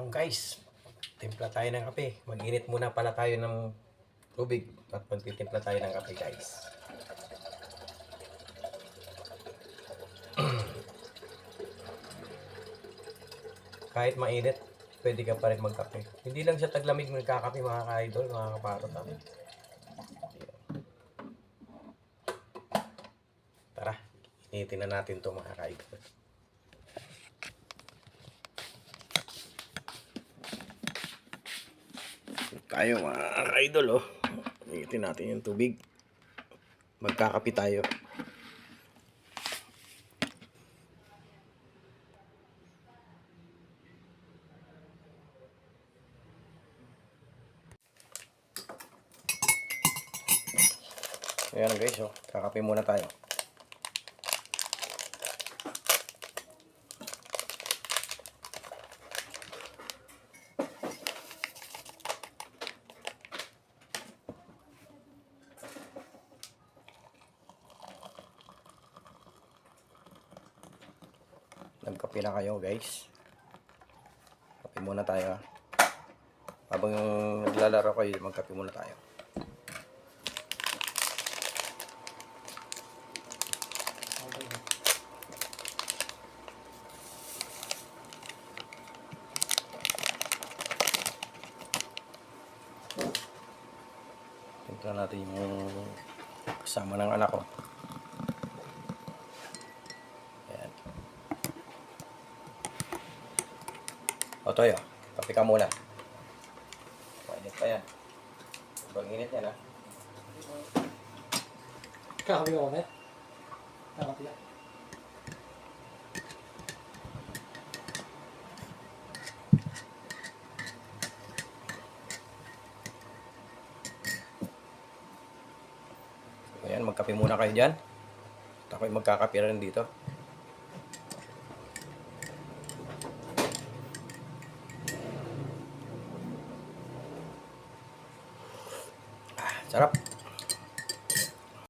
Ayun guys, timpla tayo ng kape. Mag-init muna pala tayo ng tubig at magtitimpla tayo ng kape guys. Kahit mainit, pwede ka pa rin magkape. Hindi lang siya taglamig magkakape mga ka-idol, mga kaparot. Tara, initin na natin to mga ka-idol. Tayo mga idol oh. Initin natin yung tubig. Magkakape tayo. Ayan guys oh. Kakape muna tayo. Nagkape na kayo guys. Kape muna tayo ha. Habang naglalaro kayo, magkape muna tayo. Tingnan natin yung kasama ng anak ko. Ayan. O Toyo, kape ka muna. Mainit pa yan. Sobrang init yan ha. Kakapi ko ulit. Kakapi lang. Ayan, magkape muna kayo dyan. At ako'y magkakape rin dito. Sarap.